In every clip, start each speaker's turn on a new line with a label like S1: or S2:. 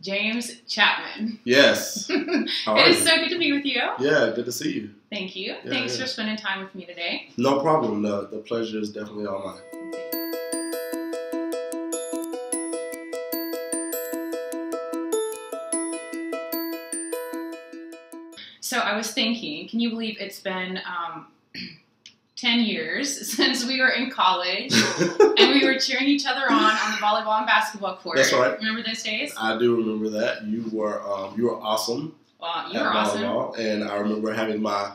S1: James Chapman.
S2: Yes. How are
S1: It is
S2: you?
S1: so good to be with you.
S2: Yeah, good to see you.
S1: Thank you.
S2: Yeah,
S1: Thanks
S2: yeah.
S1: for spending time with me today.
S2: No problem. The pleasure is definitely all mine.
S1: So I was thinking, can you believe it's been 10 years since we were in college and we were cheering each other on the volleyball and basketball court?
S2: That's right.
S1: Remember those days?
S2: I do remember that. You were awesome.
S1: Well, you
S2: at
S1: were awesome.
S2: volleyball, and I remember having my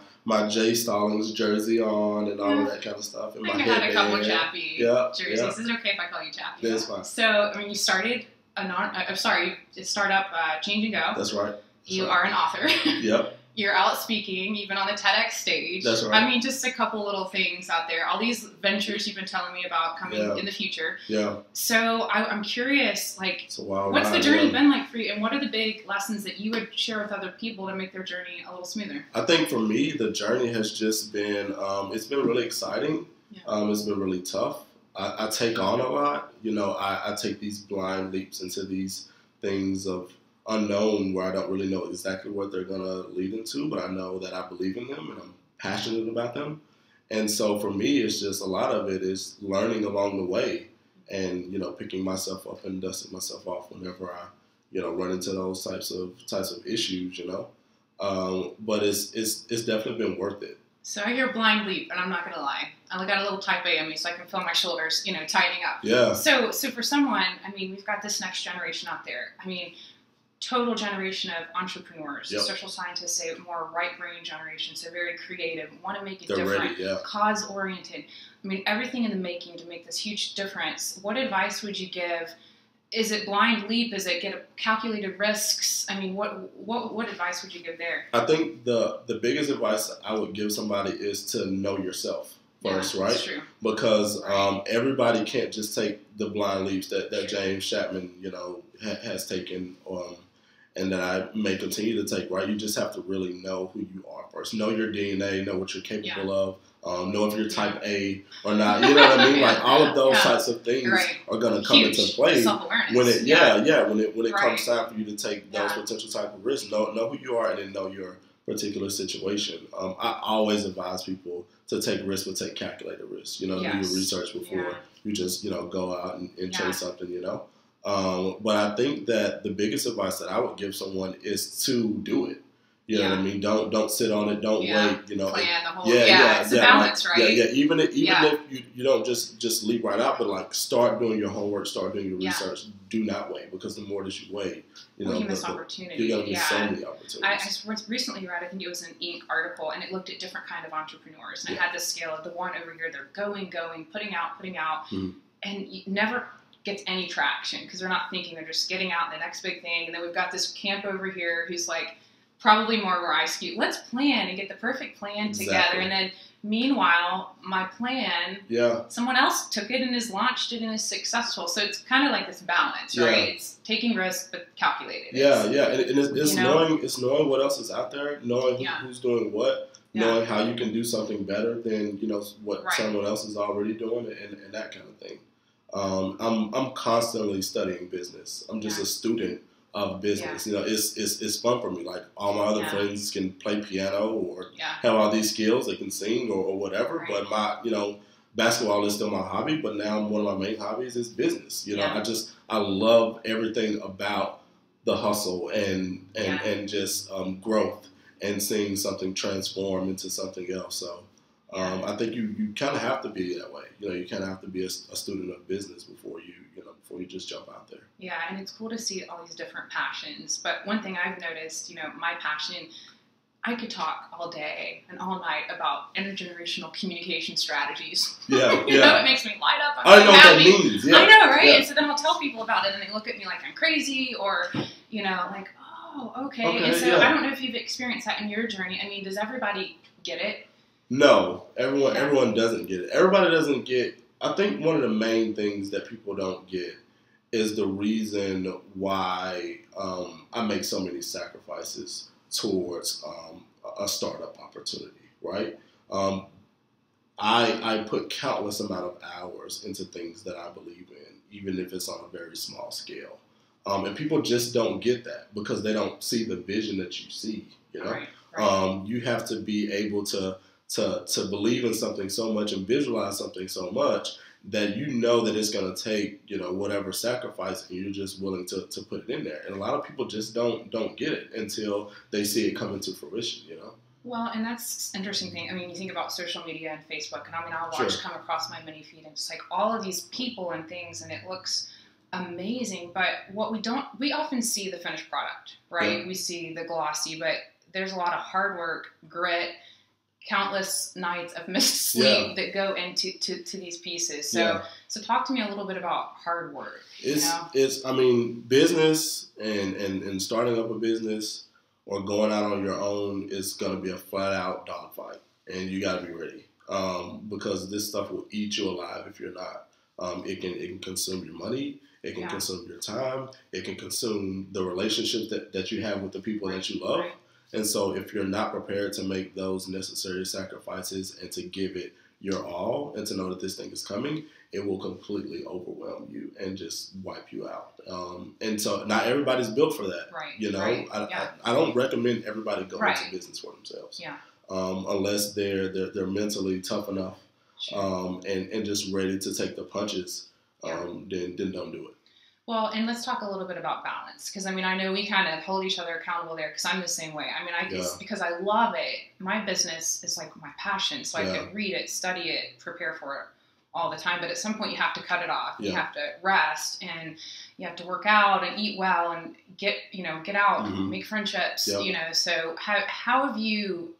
S2: J Stollings jersey on and all of that kind of stuff. And
S1: I
S2: my
S1: think I had a couple
S2: headband.
S1: Chappy jerseys.
S2: Yeah.
S1: Is it okay if I call you Chappy?
S2: That's fine.
S1: So, I mean, you started you start up Change and Go.
S2: That's right.
S1: You are an author.
S2: Yep.
S1: You're out speaking, even on the TedX stage.
S2: That's right.
S1: I mean, just a couple little things out there. All these ventures you've been telling me about coming in the future.
S2: Yeah.
S1: So I'm curious, like,
S2: It's a wild
S1: what's the
S2: ride,
S1: journey
S2: yeah.
S1: been like for you, and what are the big lessons that you would share with other people to make their journey a little smoother?
S2: I think for me, the journey has just been, it's been really exciting.
S1: Yeah.
S2: It's been really tough. I take on a lot. You know, I take these blind leaps into these things of unknown where I don't really know exactly what they're going to lead into, but I know that I believe in them and I'm passionate about them. And so for me, it's just a lot of it is learning along the way and, you know, picking myself up and dusting myself off whenever I, you know, run into those types of issues, you know. But it's definitely been worth it.
S1: So I hear blind leap, and I'm not going to lie. I got a little type A in me, so I can feel my shoulders, you know, tightening up.
S2: Yeah.
S1: So for someone, I mean, we've got this next generation out there. I mean, total generation of entrepreneurs.
S2: Yep.
S1: Social scientists say more right brain generation, so very creative, want to make it
S2: They're
S1: different,
S2: ready, yeah.
S1: cause oriented. I mean, everything in the making to make this huge difference. What advice would you give? Is it blind leap? Is it get calculated risks? I mean, what advice would you give there?
S2: I think the biggest advice I would give somebody is to know yourself first, right?
S1: That's true.
S2: Because everybody can't just take the blind leaps that James Chapman, you know, has taken, and that I may continue to take, right? You just have to really know who you are first. Know your DNA, know what you're capable of, know if you're type A or not. You know what I mean? Like all of those types of things are going to come into play
S1: self-awareness.
S2: when it comes time for you to take those potential type of risks. Know who you are and then know your particular situation. I always advise people to take risks, but take calculated risks. You know, do your research before you just, you know, go out and chase something, you know. But I think that the biggest advice that I would give someone is to do it. You know what I mean? Don't sit on it. Don't wait. You know,
S1: plan the whole.
S2: It's
S1: a balance,
S2: like,
S1: right?
S2: Even if you don't just leap right out, but like start doing your homework, start doing your research. Do not wait, because the more that you wait, you know,
S1: you miss opportunity.
S2: You're gonna miss so many opportunities.
S1: I recently read, I think it was an Inc. article, and it looked at different kind of entrepreneurs, and it had this scale of the one over here, they're going, putting out, and you never gets any traction because they're not thinking, they're just getting out the next big thing. And then we've got this camp over here who's like probably more where I skew. Let's plan and get the perfect plan together. And then meanwhile, my plan, someone else took it and has launched it and is successful. So it's kind of like this balance, right? It's taking risks but calculated.
S2: And it's knowing what else is out there, knowing who's doing what, knowing how you can do something better than, you know, what someone else is already doing, and that kind of thing. I'm constantly studying business. I'm just a student of business. You know, it's fun for me. Like all my other friends can play piano or have all these skills. They can sing or whatever. But my, you know, basketball is still my hobby. But now one of my main hobbies is business. You know, I love everything about the hustle and just growth and seeing something transform into something else. So. I think you kind of have to be that way. You know, you kind of have to be a student of business before you just jump out there.
S1: Yeah, and it's cool to see all these different passions. But one thing I've noticed, you know, my passion, I could talk all day and all night about intergenerational communication strategies.
S2: Yeah,
S1: you know, it makes me light up.
S2: I know what that means. Yeah.
S1: I know, right? Yeah. And so then I'll tell people about it, and they look at me like I'm crazy, or, you know, like, oh, okay. And so I don't know if you've experienced that in your journey. I mean, does everybody get it?
S2: No, everyone doesn't get it. Everybody doesn't get. I think one of the main things that people don't get is the reason why I make so many sacrifices towards a startup opportunity. Right? I put countless amount of hours into things that I believe in, even if it's on a very small scale. And people just don't get that because they don't see the vision that you see, you know?
S1: Right.
S2: You have to be able to believe in something so much and visualize something so much that you know that it's going to take, you know, whatever sacrifice, and you're just willing to put it in there. And a lot of people just don't get it until they see it come into fruition, you know?
S1: Well, and that's an interesting thing. I mean, you think about social media and Facebook, and I mean, I'll watch come across my mini feed, and it's like all of these people and things, and it looks amazing. But what we often see the finished product, right? Yeah. We see the glossy, but there's a lot of hard work, grit, countless nights of missed sleep that go into these pieces. So so talk to me a little bit about hard work.
S2: It's I mean, business and starting up a business or going out on your own is going to be a flat out dogfight, and you got to be ready because this stuff will eat you alive if you're not. It can consume your money. It can consume your time. It can consume the relationships that you have with the people that you love. Right. And so if you're not prepared to make those necessary sacrifices and to give it your all and to know that this thing is coming, it will completely overwhelm you and just wipe you out. And so not everybody's built for that.
S1: Right.
S2: You know,
S1: right.
S2: I don't recommend everybody go into business for themselves.
S1: Yeah.
S2: Unless they're mentally tough enough and just ready to take the punches, then don't do it.
S1: Well, and let's talk a little bit about balance, because I mean, I know we kind of hold each other accountable there, because I'm the same way. I mean, I guess because I love it, my business is like my passion, so I can read it, study it, prepare for it all the time. But at some point, you have to cut it off. You have to rest, and you have to work out and eat well, and get out, make friendships. You know, so how have you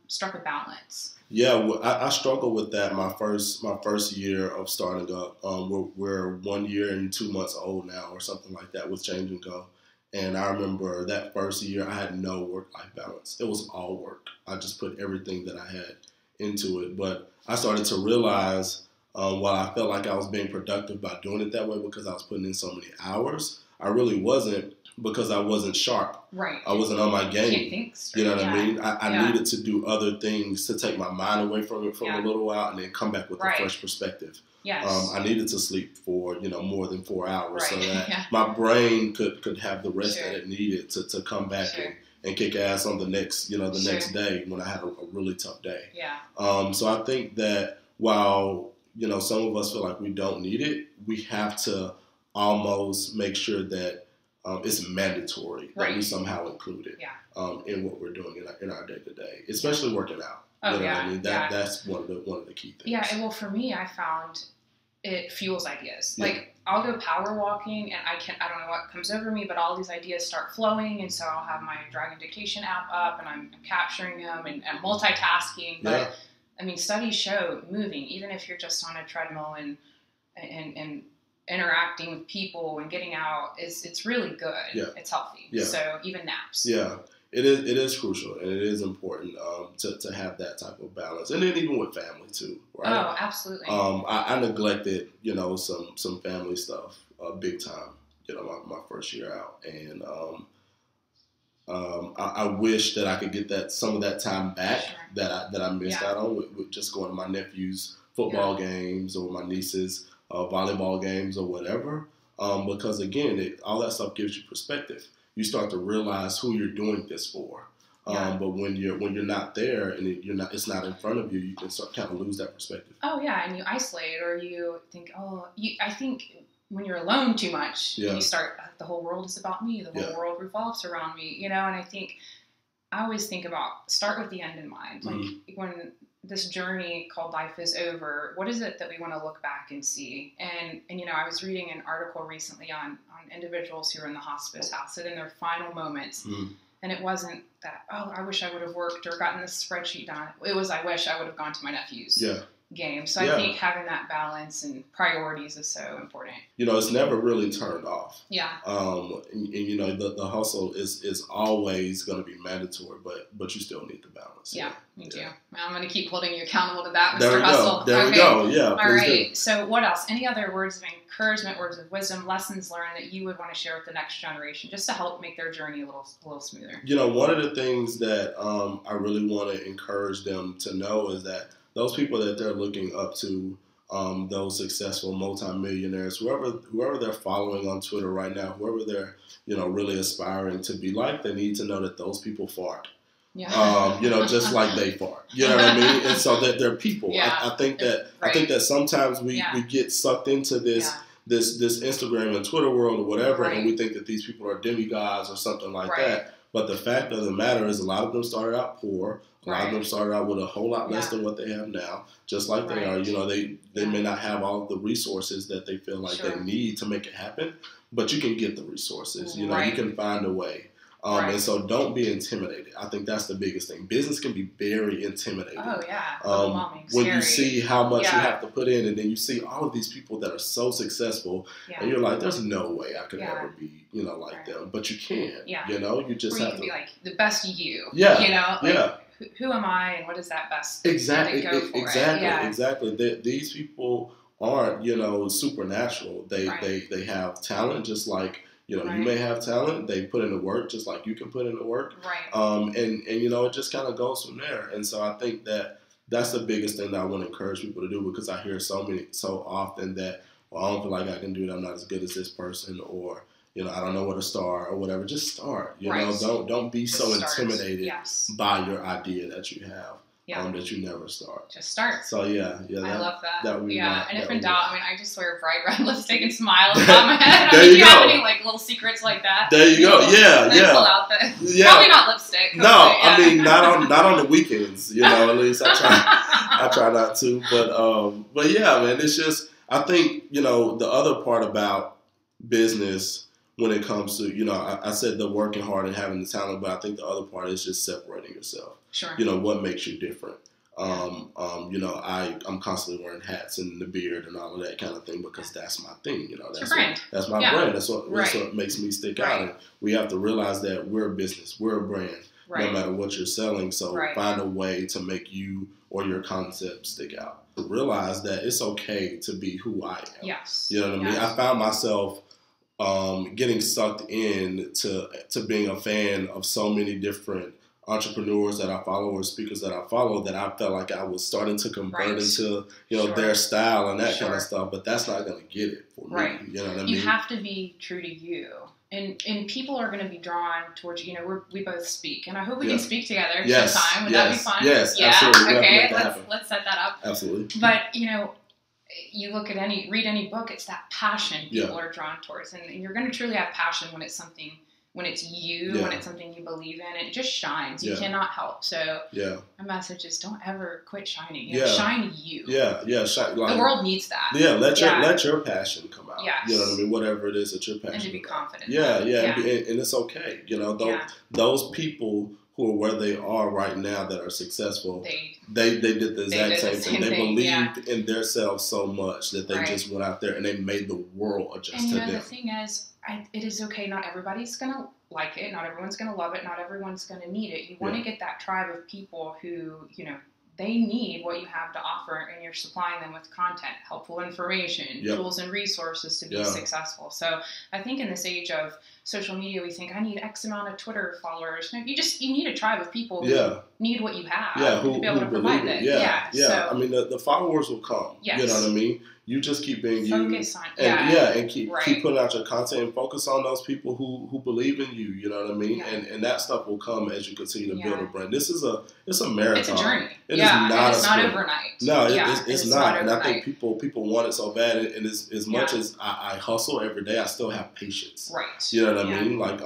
S1: struck a balance?
S2: Yeah, well, I struggled with that my first year of starting up. We're 1 year and 2 months old now or something like that with Change and Go. And I remember that first year I had no work-life balance. It was all work. I just put everything that I had into it. But I started to realize while I felt like I was being productive by doing it that way because I was putting in so many hours, I really wasn't, because I wasn't sharp.
S1: Right.
S2: I wasn't on my game.
S1: Can't think straight.
S2: You know what I mean? I needed to do other things to take my mind away from it for a little while and then come back with a fresh perspective.
S1: Yes.
S2: I needed to sleep for, more than 4 hours so that my brain could have the rest that it needed to come back and kick ass on the next, next day when I had a really tough day.
S1: Yeah.
S2: So I think that while, some of us feel like we don't need it, we have to almost make sure that it's mandatory that we somehow include it in what we're doing in our day-to-day, especially working out.
S1: Oh,
S2: what I mean? That's one of the key things.
S1: Yeah, and well, for me, I found it fuels ideas. Like, I'll go power walking, and I don't know what comes over me, but all these ideas start flowing, and so I'll have my Dragon Dictation app up, and I'm capturing them and multitasking. But, I mean, studies show moving, even if you're just on a treadmill and interacting with people and getting out, it's really good. Yeah. It's healthy. Yeah. So even naps. Yeah.
S2: It is crucial, and it is important to have that type of balance, and then even with family too, right?
S1: Oh, absolutely.
S2: I neglected some family stuff big time. My first year out, and I wish that I could get some of that time back that I missed out on with just going to my nephew's football games or my niece's volleyball games or whatever, because again, all that stuff gives you perspective. You start to realize who you're doing this for. But when you're not there and it's not in front of you, you can start kind of lose that perspective.
S1: Oh yeah, and you isolate, or you think, I think when you're alone too much, you start, the whole world is about me. The whole world revolves around me, And I always think about, start with the end in mind. Like when this journey called life is over, what is it that we want to look back and see? And I was reading an article recently on individuals who are in the hospice house, that in their final moments, and it wasn't that, I wish I would have worked or gotten this spreadsheet done. It was, I wish I would have gone to my nephew's game. So I think having that balance and priorities is so important.
S2: It's never really turned off.
S1: Yeah.
S2: The hustle is always going to be mandatory, but you still need the balance.
S1: Yeah, me too. I'm going to keep holding you accountable to that, Mr.
S2: There we
S1: Hustle.
S2: There we go. Yeah.
S1: All right. So what else? Any other words of encouragement, words of wisdom, lessons learned that you would want to share with the next generation, just to help make their journey a little smoother?
S2: One of the things that I really want to encourage them to know is that those people that they're looking up to, those successful multimillionaires, whoever they're following on Twitter right now, whoever they're, really aspiring to be like, they need to know that those people fart. Yeah. Just like they fart. You know what I mean? And so that they're people. Yeah. I think that sometimes we get sucked into this Instagram and Twitter world or whatever, and we think that these people are demigods or something like that. But the fact of the matter is, a lot of them started out poor. A lot of them started out with a whole lot less than what they have now. Just like they are, they may not have all of the resources that they feel like they need to make it happen, but you can get the resources. You can find a way. And so don't be intimidated. I think that's the biggest thing. Business can be very intimidating. Oh, yeah. When you see how much you have to put in, and then you see all of these people that are so successful, and you're like, there's no way I could ever be, like them. But you can. Yeah. You just have to be like the best you. Yeah. Who am I, and what is that best? Exactly. Exactly. These people aren't, supernatural. They have talent, just like. You may have talent. They put in the work just like you can put in the work. Right. And it just kind of goes from there. And so I think that that's the biggest thing that I want to encourage people to do, because I hear so often that, well, I don't feel like I can do it. I'm not as good as this person, or, I don't know where to start or whatever. Just start. Don't be so intimidated by your idea that you have. That you never start. Just start. So I love that. And if in doubt, I just wear bright red lipstick and smile on top of my head. Do you have any little secrets like that? There you go. Pull out probably not lipstick. No, not on the weekends. At least I try not to. But yeah, man, it's just, I think the other part about business, when it comes to, I said the working hard and having the talent, but I think the other part is just separating yourself. Sure. What makes you different. I'm constantly wearing hats and the beard and all of that kind of thing, because that's my thing. That's my brand. That's what makes me stick out. And we have to realize that we're a business. We're a brand, no matter what you're selling. So find a way to make you or your concept stick out. Realize that it's okay to be who I am. Yes. You know what I mean? I found myself getting sucked in to being a fan of so many different entrepreneurs that I follow or speakers that I follow, that I felt like I was starting to convert into their style and that kind of stuff. But that's not going to get it for me. You know what I mean? You have to be true to you. And people are going to be drawn towards we both speak, and I hope we can speak together sometime. Would that be fun? Yes, absolutely. Okay, let's set that up. Absolutely. But you look at read any book, it's that passion people are drawn towards, and you're going to truly have passion when it's something. When it's you, when it's something you believe in, it just shines. You cannot help. So my message is, don't ever quit shining. Shine you. Shine, the world needs that. Let your passion come out. Yes. You know what I mean? Whatever it is that your passion. And to be confident. And it's okay. Those people who are where they are right now that are successful, they did the exact same thing. They believed in themselves so much that they just went out there and they made the world adjust to them. And the thing is, it is okay. Not everybody's going to like it. Not everyone's going to love it. Not everyone's going to need it. You want to get that tribe of people who, they need what you have to offer, and you're supplying them with content, helpful information, tools and resources to be successful. So I think in this age of social media, we think, I need X amount of Twitter followers. No, you need a tribe of people who need what you have to be able to provide that. So, the followers will come. Yes. You know what I mean? You just keep being focus on and keep putting out your content and focus on those people who believe in you. You know what I mean? And that stuff will come as you continue to build a brand. It's a marathon. It's a journey. It is not overnight. No, it's not. And I think people want it so bad. And as much as I hustle every day, I still have patience. Right. You know what I mean? Like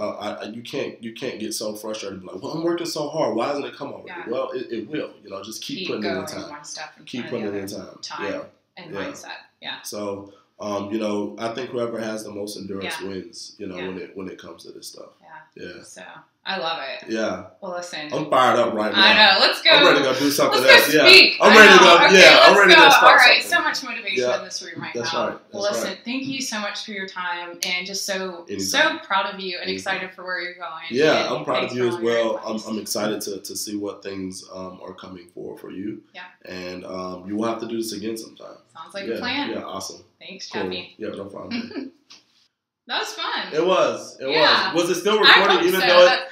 S2: you can't get so frustrated. Like, well, I'm working so hard. Why doesn't it come already? Yeah. Well, it will. Just keep putting in the time. One step keep putting in the time. And mindset. Yeah. So, I think whoever has the most endurance wins, when it comes to this stuff. Yeah. So, I love it. Yeah. Well, listen. I'm fired up right now. I know. Let's go. I'm ready to go do something else. Speak. I'm ready to go. Okay, I'm ready to start. All right. So much motivation in this room right now. That's right. Well, listen. Thank you so much for your time, and just so proud of you and excited for where you're going. Yeah, I'm proud of you as well. I'm excited to see what things are coming for you. Yeah. And you will have to do this again sometime. Sounds like a plan. Yeah. Awesome. Thanks, Chappy. Yeah. No problem. That was fun. It was. Was it still recording? Even though